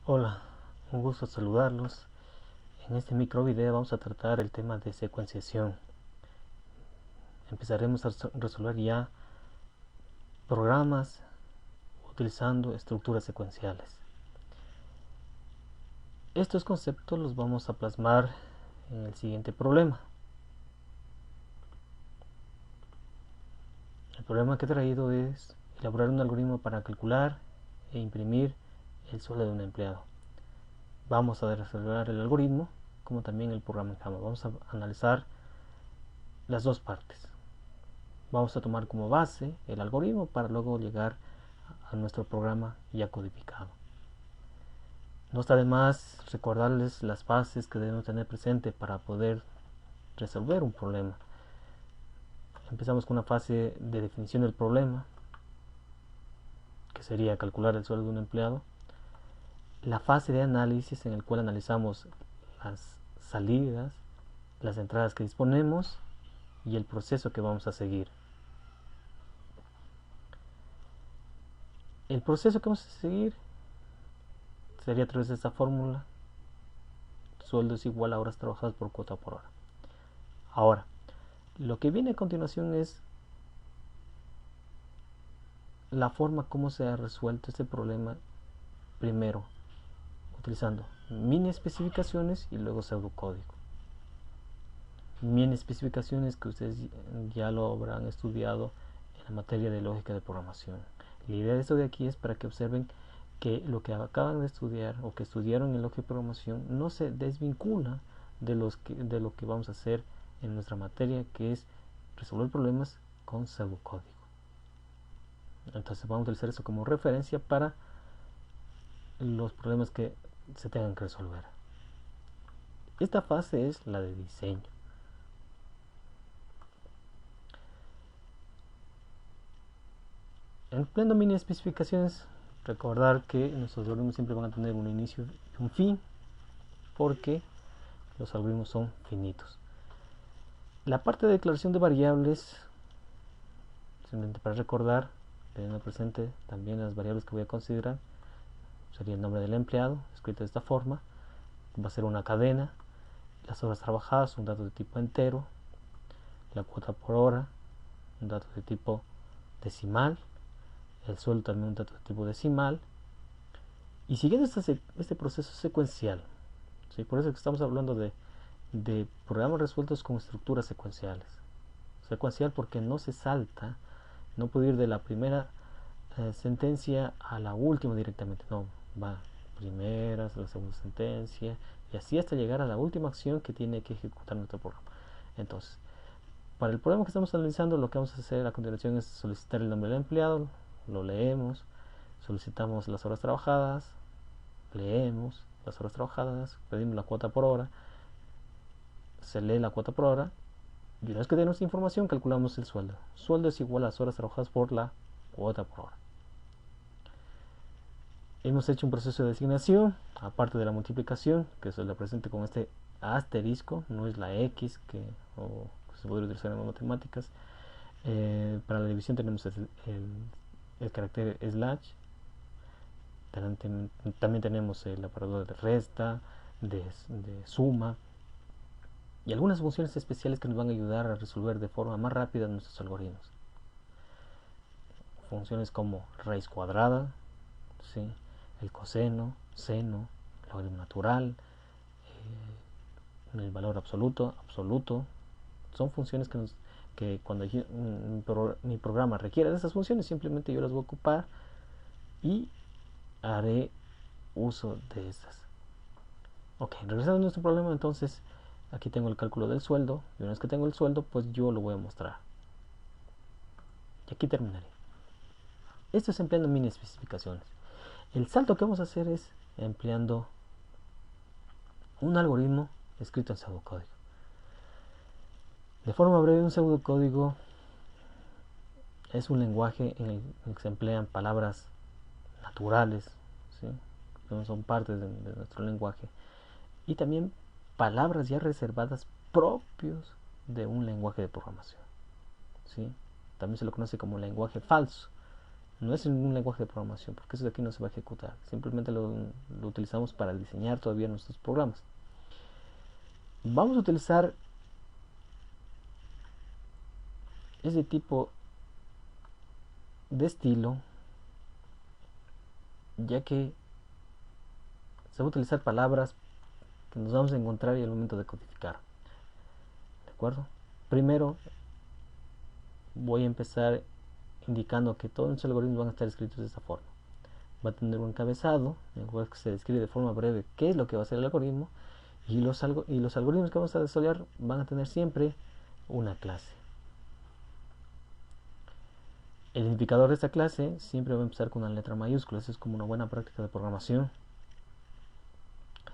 Hola, un gusto saludarlos. En este micro video vamos a tratar el tema de secuenciación. Empezaremos a resolver ya programas utilizando estructuras secuenciales. Estos conceptos los vamos a plasmar en el siguiente problema. El problema que he traído es elaborar un algoritmo para calcular e imprimir el sueldo de un empleado. Vamos a desarrollar el algoritmo como también el programa en Java. Vamos a analizar las dos partes. Vamos a tomar como base el algoritmo para luego llegar a nuestro programa ya codificado. No está de más recordarles las bases que debemos tener presente para poder resolver un problema. Empezamos con una fase de definición del problema, que sería calcular el sueldo de un empleado. La fase de análisis, en el cual analizamos las salidas, las entradas que disponemos y el proceso que vamos a seguir. El proceso que vamos a seguir sería a través de esta fórmula: sueldo es igual a horas trabajadas por cuota por hora. Ahora, lo que viene a continuación es la forma como se ha resuelto este problema, primero utilizando mini especificaciones y luego pseudocódigo. Mini especificaciones que ustedes ya lo habrán estudiado en la materia de lógica de programación. La idea de esto de aquí es para que observen que lo que acaban de estudiar o que estudiaron en lógica de programación no se desvincula de lo que vamos a hacer en nuestra materia, que es resolver problemas con pseudocódigo. Entonces vamos a utilizar eso como referencia para los problemas que se tengan que resolver. Esta fase es la de diseño. Empleando mini especificaciones, recordar que nuestros algoritmos siempre van a tener un inicio y un fin, porque los algoritmos son finitos. La parte de declaración de variables, simplemente para recordar, teniendo presente también las variables que voy a considerar, sería el nombre del empleado, escrito de esta forma. Va a ser una cadena. Las horas trabajadas, un dato de tipo entero. La cuota por hora, un dato de tipo decimal. El sueldo también un dato de tipo decimal. Y siguiendo este proceso secuencial, ¿sí? Por eso que estamos hablando de programas resueltos con estructuras secuenciales. Secuencial porque no se salta, no puede ir de la primera sentencia a la última directamente, no, va primera, la segunda sentencia y así hasta llegar a la última acción que tiene que ejecutar nuestro programa. Entonces, para el problema que estamos analizando, lo que vamos a hacer a continuación es solicitar el nombre del empleado, lo leemos, solicitamos las horas trabajadas, leemos las horas trabajadas, pedimos la cuota por hora, se lee la cuota por hora y una vez que tenemos información calculamos el sueldo. Sueldo es igual a las horas trabajadas por la cuota por hora. Hemos hecho un proceso de designación, aparte de la multiplicación, que se la presente con este asterisco, no es la X que se podría utilizar en matemáticas. Para la división tenemos el carácter slash. También tenemos el operador de resta, de suma y algunas funciones especiales que nos van a ayudar a resolver de forma más rápida nuestros algoritmos. Funciones como raíz cuadrada, ¿sí? El coseno, seno, logaritmo natural, el valor absoluto, son funciones que cuando mi programa requiera de esas funciones, simplemente yo las voy a ocupar y haré uso de estas. Ok, regresando a nuestro problema, entonces aquí tengo el cálculo del sueldo y una vez que tengo el sueldo, pues yo lo voy a mostrar. Y aquí terminaré. Esto es empleando mini especificaciones. El salto que vamos a hacer es empleando un algoritmo escrito en pseudocódigo. De forma breve, un pseudocódigo es un lenguaje en el que se emplean palabras naturales, ¿sí? Que no son parte de nuestro lenguaje, y también palabras ya reservadas propios de un lenguaje de programación, ¿sí? También se lo conoce como lenguaje falso. No es ningún lenguaje de programación, porque eso de aquí no se va a ejecutar. Simplemente lo utilizamos para diseñar todavía nuestros programas. Vamos a utilizar ese tipo de estilo, ya que se va a utilizar palabras que nos vamos a encontrar y al momento de codificar. ¿De acuerdo? Primero voy a empezar indicando que todos nuestros algoritmos van a estar escritos de esta forma. Va a tener un encabezado en el cual se describe de forma breve qué es lo que va a hacer el algoritmo, y los algoritmos que vamos a desarrollar van a tener siempre una clase. El identificador de esta clase siempre va a empezar con una letra mayúscula. Eso es como una buena práctica de programación.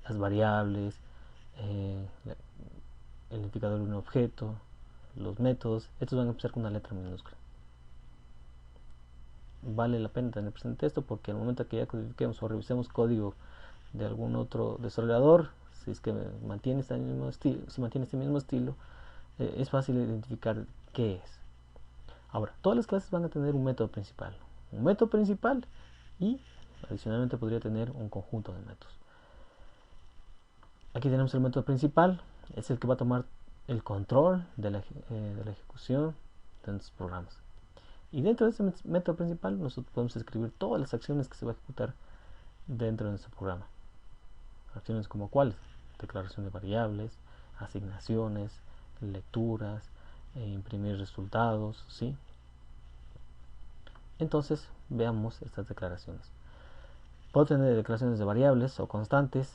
Las variables, el identificador de un objeto, los métodos, estos van a empezar con una letra minúscula. Vale la pena tener presente esto, porque al momento que ya codifiquemos o revisemos código de algún otro desarrollador, si es que mantiene este mismo estilo, es fácil identificar qué es. Ahora, todas las clases van a tener un método principal. Y adicionalmente podría tener un conjunto de métodos. Aquí tenemos el método principal, es el que va a tomar el control de la ejecución de nuestros programas. Y dentro de ese método principal nosotros podemos escribir todas las acciones que se va a ejecutar dentro de nuestro programa. Acciones como cuáles: declaración de variables, asignaciones, lecturas, imprimir resultados, ¿sí? Entonces veamos estas declaraciones. Puedo tener declaraciones de variables o constantes.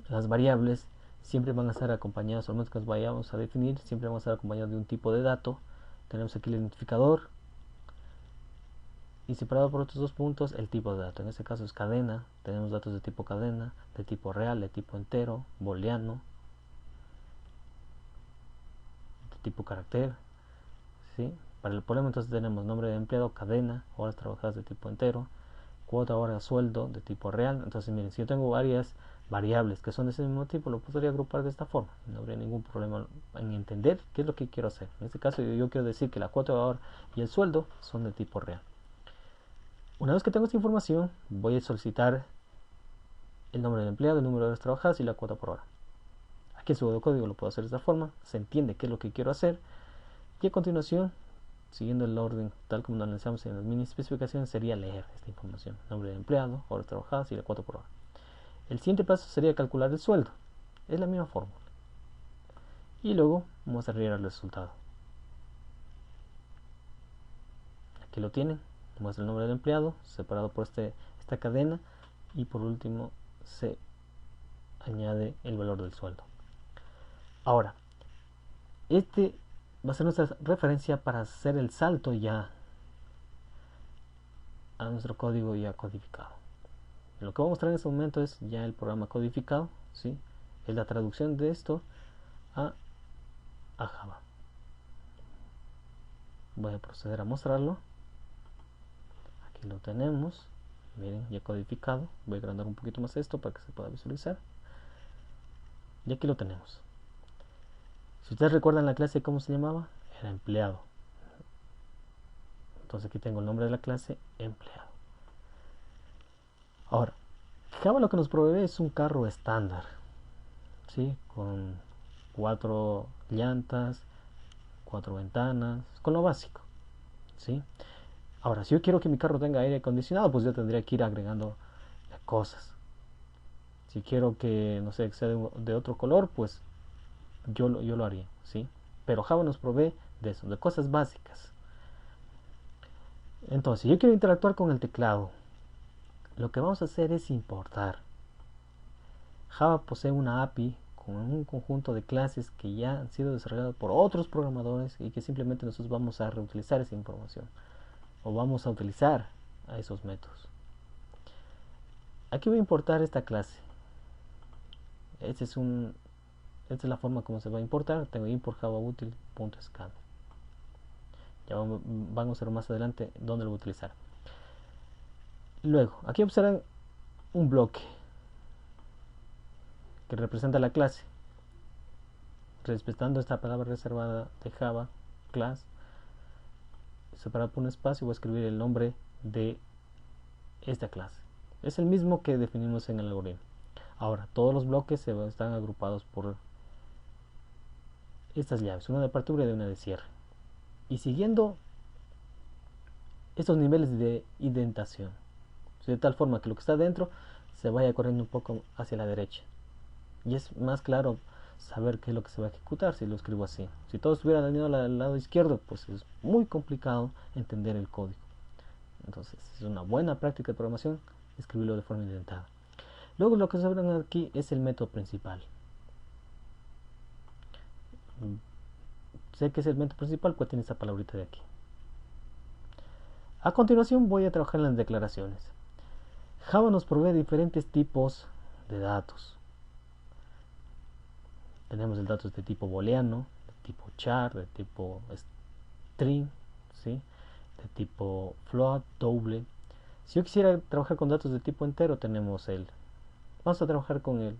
Las variables siempre van a estar acompañadas, al menos que las vayamos a definir, siempre van a estar acompañadas de un tipo de dato. Tenemos aquí el identificador y separado por otros dos puntos el tipo de dato. En este caso es cadena. Tenemos datos de tipo cadena, de tipo real, de tipo entero, booleano, de tipo carácter, ¿sí? Para el problema entonces tenemos nombre de empleado, cadena, horas trabajadas de tipo entero, cuota hora sueldo de tipo real. Entonces miren, si yo tengo varias variables que son de ese mismo tipo, lo podría agrupar de esta forma. No habría ningún problema en entender qué es lo que quiero hacer. En este caso yo quiero decir que la cuota hora y el sueldo son de tipo real. Una vez que tengo esta información, voy a solicitar el nombre del empleado, el número de horas trabajadas y la cuota por hora. Aquí en su código lo puedo hacer de esta forma, se entiende qué es lo que quiero hacer, y a continuación, siguiendo el orden tal como lo analizamos en las mini especificaciones, sería leer esta información: nombre del empleado, horas trabajadas y la cuota por hora. El siguiente paso sería calcular el sueldo. Es la misma fórmula. Y luego vamos a rear el resultado. Aquí lo tienen. Muestra el nombre del empleado separado por esta cadena, y por último se añade el valor del sueldo. Ahora, este va a ser nuestra referencia para hacer el salto ya a nuestro código ya codificado. Lo que voy a mostrar en este momento es ya el programa codificado, ¿sí? Es la traducción de esto a Java. Voy a proceder a mostrarlo. Aquí lo tenemos. Miren, ya codificado. Voy a agrandar un poquito más esto para que se pueda visualizar. Y aquí lo tenemos. Si ustedes recuerdan la clase, ¿cómo se llamaba? Era empleado. Entonces aquí tengo el nombre de la clase, empleado. Ahora, Java lo que nos provee es un carro estándar, ¿sí? Con 4 llantas, 4 ventanas, con lo básico, ¿sí? Ahora, si yo quiero que mi carro tenga aire acondicionado, pues yo tendría que ir agregando cosas. Si quiero que, no sé, que sea de otro color, pues yo lo haría, ¿sí? Pero Java nos provee de eso, de cosas básicas. Entonces, si yo quiero interactuar con el teclado, lo que vamos a hacer es importar. Java posee una API con un conjunto de clases que ya han sido desarrolladas por otros programadores y que simplemente nosotros vamos a reutilizar esa información o vamos a utilizar a esos métodos. Aquí voy a importar esta clase. Esta es la forma como se va a importar. Tengo import javautil.scan. Ya vamos a ver más adelante dónde lo voy a utilizar. Luego, aquí observan un bloque que representa la clase, respetando esta palabra reservada de Java, class. separar por un espacio, voy a escribir el nombre de esta clase. Es el mismo que definimos en el algoritmo. Ahora, todos los bloques están agrupados por estas llaves, una de apertura y una de cierre. Y siguiendo estos niveles de indentación, de tal forma que lo que está dentro se vaya corriendo un poco hacia la derecha. Y es más claro saber qué es lo que se va a ejecutar si lo escribo así. Si todo estuviera alineado al lado izquierdo, pues es muy complicado entender el código. Entonces es una buena práctica de programación escribirlo de forma indentada. Luego lo que se ve aquí es el método principal. Sé que es el método principal, pues tiene esta palabrita de aquí. A continuación voy a trabajar en las declaraciones. Java nos provee diferentes tipos de datos. Tenemos el datos de tipo booleano, de tipo char, de tipo string, ¿sí? De tipo float, doble. Si yo quisiera trabajar con datos de tipo entero, tenemos vamos a trabajar con el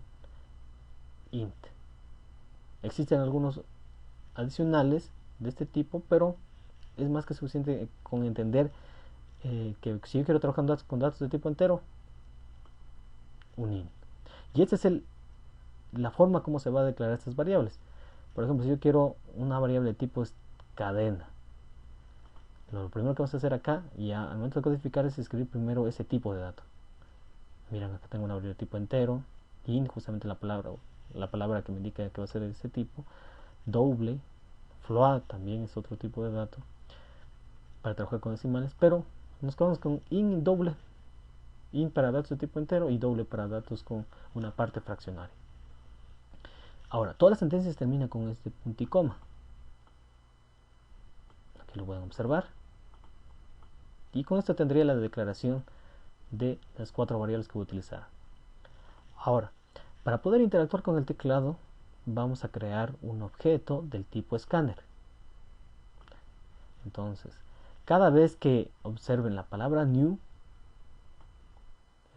int. Existen algunos adicionales de este tipo, pero es más que suficiente con entender que si yo quiero trabajar con datos de tipo entero, un int. Y esta es la forma como se va a declarar estas variables. Por ejemplo, si yo quiero una variable de tipo cadena, lo primero que vamos a hacer acá, y al momento de codificar, es escribir primero ese tipo de dato. Miren, acá tengo una variable de tipo entero, int, justamente la palabra que me indica que va a ser de ese tipo, doble, float también es otro tipo de dato para trabajar con decimales, pero nos quedamos con int doble, int para datos de tipo entero y doble para datos con una parte fraccionaria. Ahora, todas las sentencias terminan con este punto y coma. Aquí lo pueden observar. Y con esto tendría la declaración de las 4 variables que voy a utilizar. Ahora, para poder interactuar con el teclado, vamos a crear un objeto del tipo escáner. Entonces, cada vez que observen la palabra new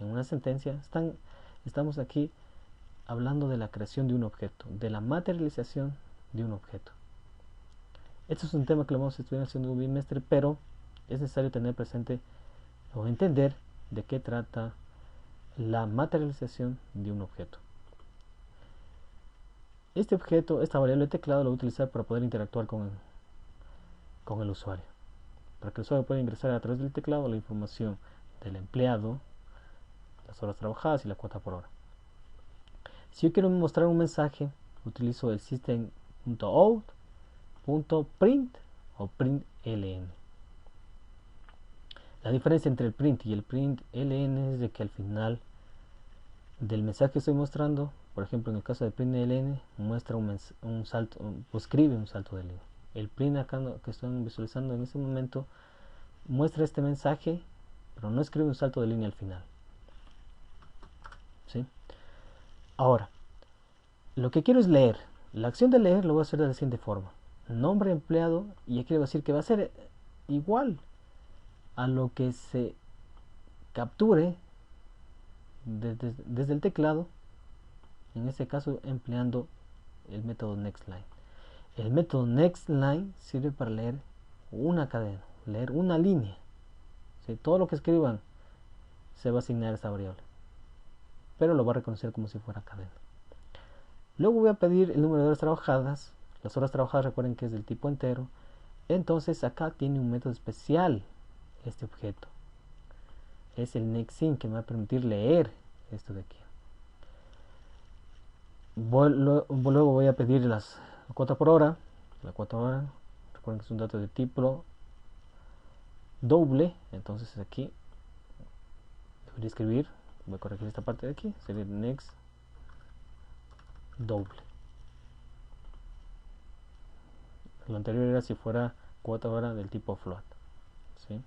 en una sentencia, estamos aquí hablando de la creación de un objeto, de la materialización de un objeto. Este es un tema que lo vamos a estudiar haciendo un bimestre, pero es necesario tener presente o entender de qué trata la materialización de un objeto. Este objeto, esta variable de teclado, lo voy a utilizar para poder interactuar con el usuario. Para que el usuario pueda ingresar a través del teclado la información del empleado, las horas trabajadas y la cuota por hora. Si yo quiero mostrar un mensaje, utilizo el system.out.print o println. La diferencia entre el print y el println es de que al final del mensaje que estoy mostrando, por ejemplo en el caso de println, muestra un salto, o escribe un salto de línea. El print acá que estoy visualizando en este momento muestra este mensaje, pero no escribe un salto de línea al final. ¿Sí? Ahora, lo que quiero es leer. La acción de leer lo voy a hacer de la siguiente forma. Nombre empleado, y aquí le voy a decir que va a ser igual a lo que se capture desde el teclado, en este caso empleando el método nextLine. El método nextLine sirve para leer una cadena, leer una línea. ¿Sí? Todo lo que escriban se va a asignar a esta variable, pero lo va a reconocer como si fuera cadena. Luego voy a pedir el número de horas trabajadas. Las horas trabajadas recuerden que es del tipo entero. Entonces acá tiene un método especial este objeto. Es el nextIn que me va a permitir leer esto de aquí. Luego voy a pedir la cuota por hora. La cuota por hora, recuerden que es un dato de tipo doble. Entonces aquí debería escribir, voy a corregir esta parte de aquí, sería next doble. Lo anterior era si fuera cuota hora del tipo float. ¿Sí?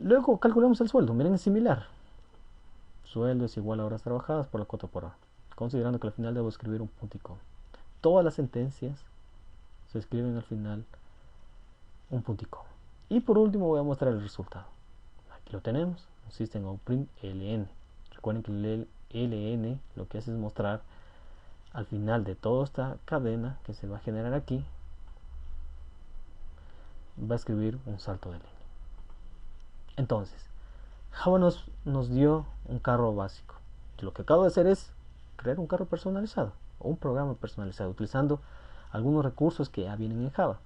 Luego calculamos el sueldo. Miren, es similar. Sueldo es igual a horas trabajadas por la cuota por hora, considerando que al final debo escribir un punto y coma. Todas las sentencias se escriben al final un punto y coma. Y por último voy a mostrar el resultado. Aquí lo tenemos, system.out.println. Recuerden que el ln lo que hace es mostrar al final de toda esta cadena que se va a generar aquí va a escribir un salto de línea. Entonces, Java nos dio un carro básico. Lo que acabo de hacer es crear un carro personalizado o un programa personalizado utilizando algunos recursos que ya vienen en Java.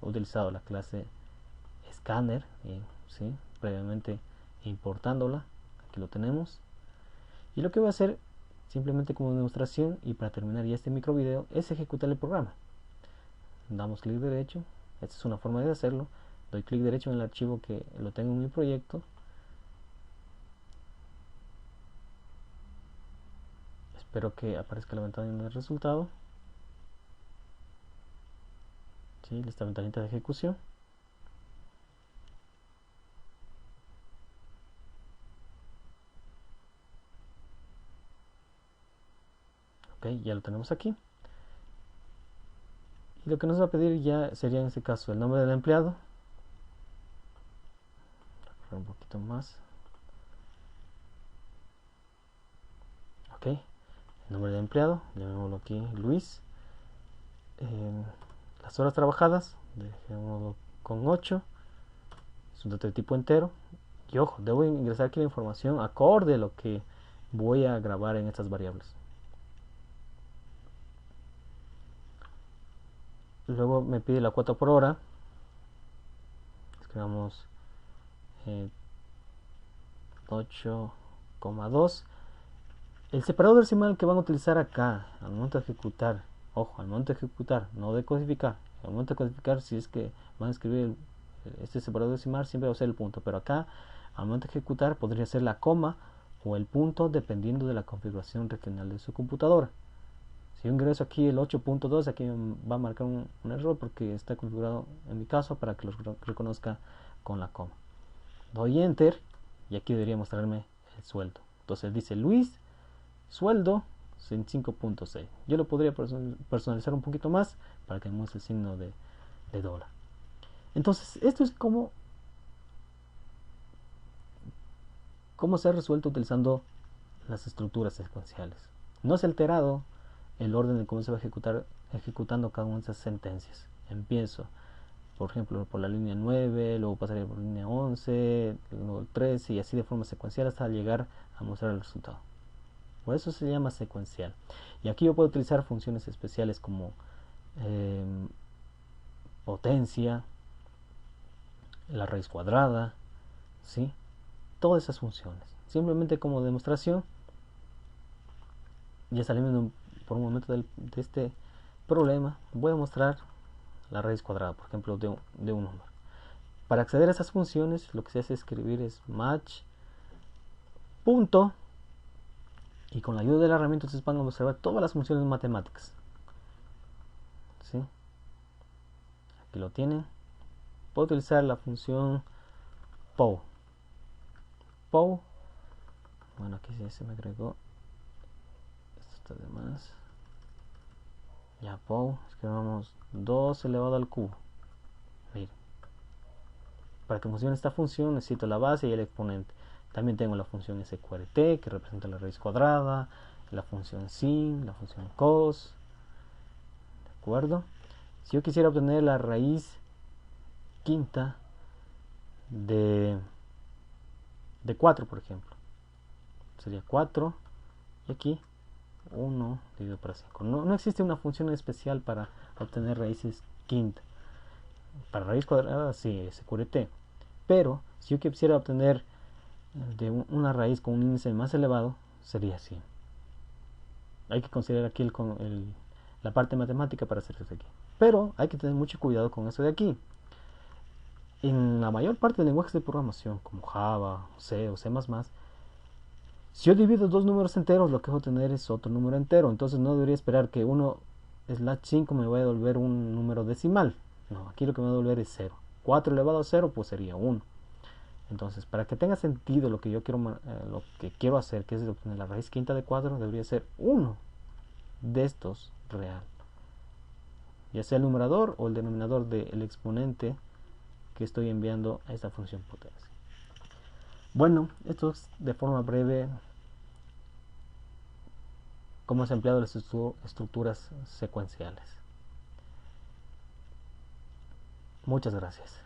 He utilizado la clase Scanner, ¿sí? Previamente importándola. Aquí lo tenemos. Y lo que voy a hacer, simplemente como demostración y para terminar ya este micro video, es ejecutar el programa. Damos clic derecho. Esta es una forma de hacerlo. Doy clic derecho en el archivo que lo tengo en mi proyecto. Espero que aparezca la ventana de resultado. ¿Sí? Esta ventanita de ejecución. Ok, ya lo tenemos aquí. Y lo que nos va a pedir ya sería en este caso el nombre del empleado. Un poquito más. Ok, el nombre del empleado, llamémoslo aquí Luis. Las horas trabajadas, dejémoslo con 8. Es un dato de tipo entero. Y ojo, debo ingresar aquí la información acorde a lo que voy a grabar en estas variables. Luego me pide la cuota por hora. Escribamos 8,2. El separador decimal que van a utilizar acá al momento de ejecutar, ojo, al momento de ejecutar, no de codificar. Al momento de codificar, si es que van a escribir este separador decimal, siempre va a ser el punto, pero acá al momento de ejecutar podría ser la coma o el punto dependiendo de la configuración regional de su computadora. Si yo ingreso aquí el 8.2, aquí va a marcar un error porque está configurado en mi caso para que lo reconozca con la coma. Doy enter y aquí debería mostrarme el sueldo. Entonces dice Luis, sueldo en 5.6. Yo lo podría personalizar un poquito más para que me muestre el signo de dólar. Entonces esto es como se ha resuelto utilizando las estructuras secuenciales. No se ha alterado el orden de cómo se va ejecutando cada una de esas sentencias. Empiezo, por ejemplo, por la línea 9, luego pasaría por la línea 11, luego el 13 y así de forma secuencial hasta llegar a mostrar el resultado. Por eso se llama secuencial. Y aquí yo puedo utilizar funciones especiales como potencia, la raíz cuadrada, ¿sí? Todas esas funciones. Simplemente como demostración, ya saliendo por un momento de este problema, voy a mostrar la raíz cuadrada, por ejemplo, de un número. Para acceder a esas funciones, lo que se hace es escribir es match punto, y con la ayuda de la herramienta ustedes van a observar todas las funciones matemáticas. ¿Sí? Aquí lo tienen. Puedo utilizar la función POW. POW. Bueno, aquí se me agregó. Esto está de más. Ya, POW. Escribamos 2 elevado al cubo. Miren. Para que funcione esta función necesito la base y el exponente. También tengo la función sqrt que representa la raíz cuadrada, la función sin, la función cos. ¿De acuerdo? Si yo quisiera obtener la raíz quinta de 4, por ejemplo, sería 4 y aquí 1 dividido por 5. No existe una función especial para obtener raíces quinta. Para raíz cuadrada sí, sqrt. Pero si yo quisiera obtener de una raíz con un índice más elevado, sería así. Hay que considerar aquí la parte matemática para hacer eso aquí. Pero hay que tener mucho cuidado con eso de aquí. En la mayor parte de lenguajes de programación, como Java, C o C++, si yo divido dos números enteros, lo que voy a obtener es otro número entero. Entonces no debería esperar que 1/5 me vaya a devolver un número decimal. No, aquí lo que me va a devolver es 0. 4 elevado a 0 pues sería 1. Entonces, para que tenga sentido lo que yo quiero hacer, que es obtener la raíz quinta de 4, debería ser 1 de estos real. Ya sea el numerador o el denominador del exponente que estoy enviando a esta función potencia. Bueno, esto es de forma breve cómo se han empleado las estructuras secuenciales. Muchas gracias.